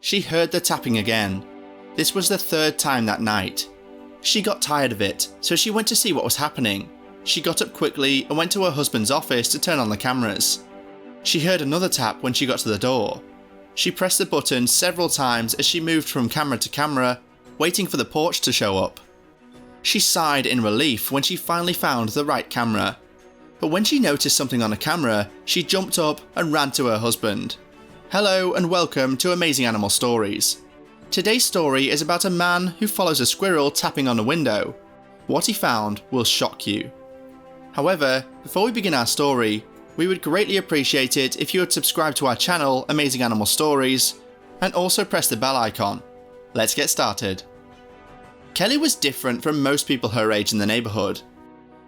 She heard the tapping again. This was the third time that night. She got tired of it, so she went to see what was happening. She got up quickly and went to her husband's office to turn on the cameras. She heard another tap when she got to the door. She pressed the button several times as she moved from camera to camera, waiting for the porch to show up. She sighed in relief when she finally found the right camera. But when she noticed something on a camera, she jumped up and ran to her husband. Hello and welcome to Amazing Animal Stories. Today's story is about a man who follows a squirrel tapping on a window. What he found will shock you. However, before we begin our story, we would greatly appreciate it if you would subscribe to our channel, Amazing Animal Stories, and also press the bell icon. Let's get started. Kelly was different from most people her age in the neighbourhood.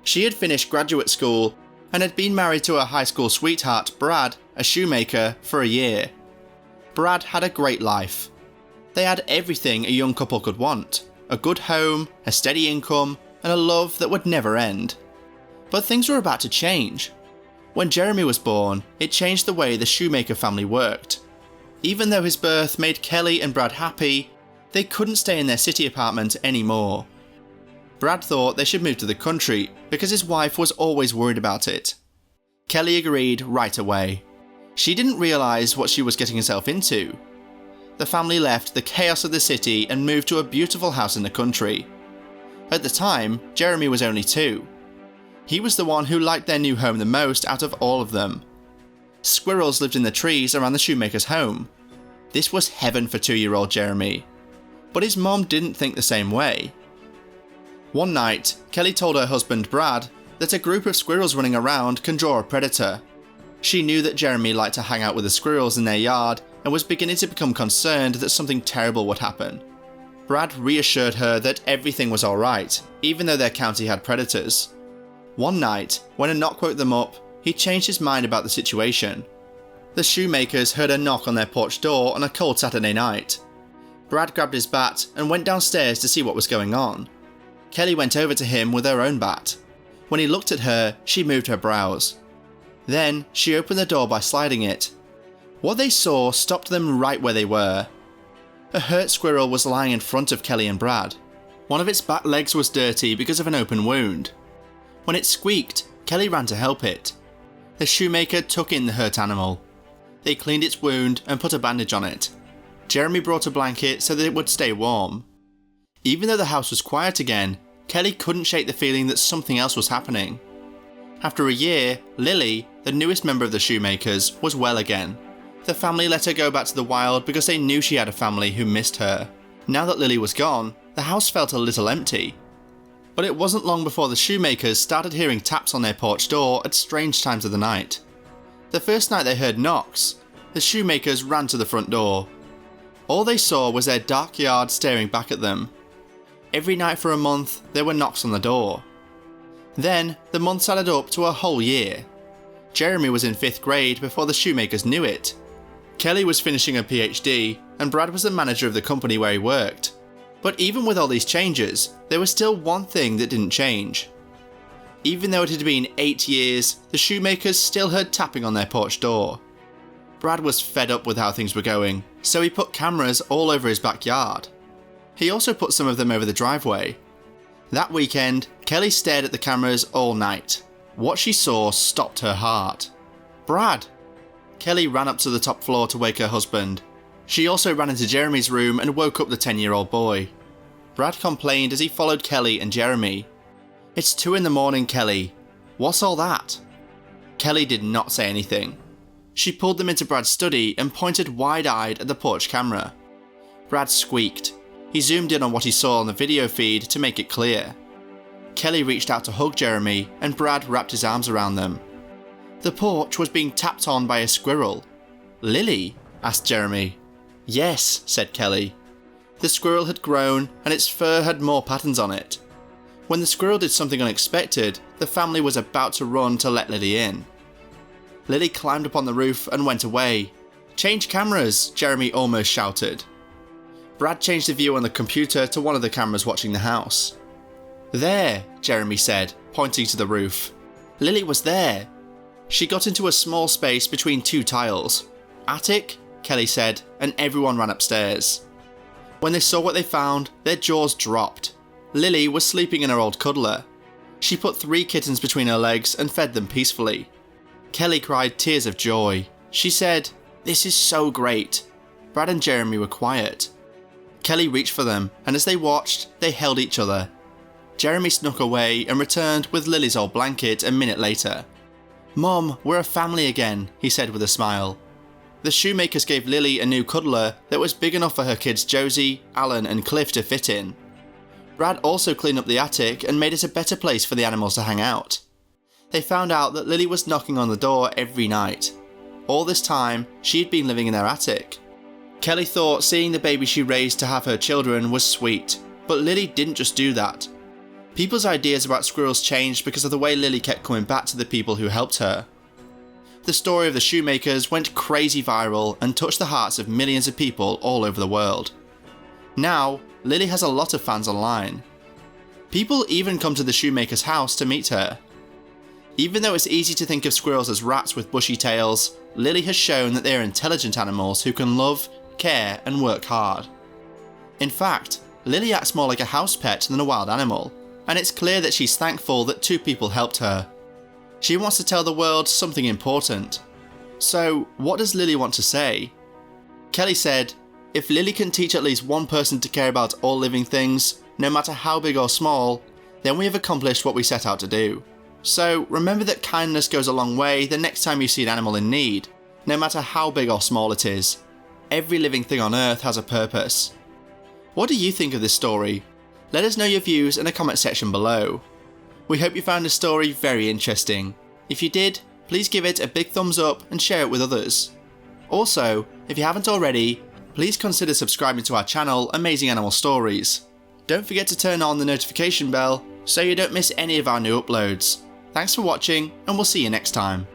She had finished graduate school and had been married to her high school sweetheart, Brad, a shoemaker, for a year. Brad had a great life. They had everything a young couple could want: a good home, a steady income, and a love that would never end. But things were about to change. When Jeremy was born, it changed the way the shoemaker family worked. Even though his birth made Kelly and Brad happy, they couldn't stay in their city apartment anymore. Brad thought they should move to the country because his wife was always worried about it. Kelly agreed right away. She didn't realise what she was getting herself into. The family left the chaos of the city and moved to a beautiful house in the country. At the time, Jeremy was only 2. He was the one who liked their new home the most out of all of them. Squirrels lived in the trees around the shoemaker's home. This was heaven for 2-year-old Jeremy. But his mom didn't think the same way. One night, Kelly told her husband Brad that a group of squirrels running around can draw a predator. She knew that Jeremy liked to hang out with the squirrels in their yard and was beginning to become concerned that something terrible would happen. Brad reassured her that everything was alright, even though their county had predators. One night, when a knock woke them up, he changed his mind about the situation. The shoemakers heard a knock on their porch door on a cold Saturday night. Brad grabbed his bat and went downstairs to see what was going on. Kelly went over to him with her own bat. When he looked at her, she moved her brows. Then, she opened the door by sliding it. What they saw stopped them right where they were. A hurt squirrel was lying in front of Kelly and Brad. One of its back legs was dirty because of an open wound. When it squeaked, Kelly ran to help it. The shoemaker took in the hurt animal. They cleaned its wound and put a bandage on it. Jeremy brought a blanket so that it would stay warm. Even though the house was quiet again, Kelly couldn't shake the feeling that something else was happening. After a year, Lily, the newest member of the shoemakers, was well again. The family let her go back to the wild because they knew she had a family who missed her. Now that Lily was gone, the house felt a little empty. But it wasn't long before the shoemakers started hearing taps on their porch door at strange times of the night. The first night they heard knocks, the shoemakers ran to the front door. All they saw was their dark yard staring back at them. Every night for a month, there were knocks on the door. Then, the months added up to a whole year. Jeremy was in 5th grade before the shoemakers knew it. Kelly was finishing her PhD, and Brad was the manager of the company where he worked. But even with all these changes, there was still one thing that didn't change. Even though it had been 8 years, the shoemakers still heard tapping on their porch door. Brad was fed up with how things were going, so he put cameras all over his backyard. He also put some of them over the driveway. That weekend, Kelly stared at the cameras all night. What she saw stopped her heart. Brad! Kelly ran up to the top floor to wake her husband. She also ran into Jeremy's room and woke up the 10-year-old boy. Brad complained as he followed Kelly and Jeremy. "It's 2 a.m, Kelly. What's all that?" Kelly did not say anything. She pulled them into Brad's study and pointed wide-eyed at the porch camera. Brad squeaked. He zoomed in on what he saw on the video feed to make it clear. Kelly reached out to hug Jeremy and Brad wrapped his arms around them. The porch was being tapped on by a squirrel. "Lily?" asked Jeremy. "Yes," said Kelly. The squirrel had grown and its fur had more patterns on it. When the squirrel did something unexpected, the family was about to run to let Lily in. Lily climbed up on the roof and went away. "Change cameras," Jeremy almost shouted. Brad changed the view on the computer to one of the cameras watching the house. "There," Jeremy said, pointing to the roof. Lily was there. She got into a small space between 2 tiles. Attic, Kelly said, and everyone ran upstairs. When they saw what they found, their jaws dropped. Lily was sleeping in her old cuddler. She put 3 kittens between her legs and fed them peacefully. Kelly cried tears of joy. She said, "This is so great." Brad and Jeremy were quiet. Kelly reached for them, and as they watched, they held each other. Jeremy snuck away and returned with Lily's old blanket a minute later. "Mom, we're a family again," he said with a smile. The shoemakers gave Lily a new cuddler that was big enough for her kids Josie, Alan and Cliff to fit in. Brad also cleaned up the attic and made it a better place for the animals to hang out. They found out that Lily was knocking on the door every night. All this time, she had been living in their attic. Kelly thought seeing the baby she raised to have her children was sweet, but Lily didn't just do that. People's ideas about squirrels changed because of the way Lily kept coming back to the people who helped her. The story of the shoemakers went crazy viral and touched the hearts of millions of people all over the world. Now, Lily has a lot of fans online. People even come to the shoemaker's house to meet her. Even though it's easy to think of squirrels as rats with bushy tails, Lily has shown that they are intelligent animals who can love, care and work hard. In fact, Lily acts more like a house pet than a wild animal, and it's clear that she's thankful that 2 people helped her. She wants to tell the world something important. So, what does Lily want to say? Kelly said, "If Lily can teach at least one person to care about all living things, no matter how big or small, then we have accomplished what we set out to do. So remember that kindness goes a long way the next time you see an animal in need, no matter how big or small it is. Every living thing on Earth has a purpose." What do you think of this story? Let us know your views in the comment section below. We hope you found this story very interesting. If you did, please give it a big thumbs up and share it with others. Also, if you haven't already, please consider subscribing to our channel Amazing Animal Stories. Don't forget to turn on the notification bell so you don't miss any of our new uploads. Thanks for watching, and we'll see you next time.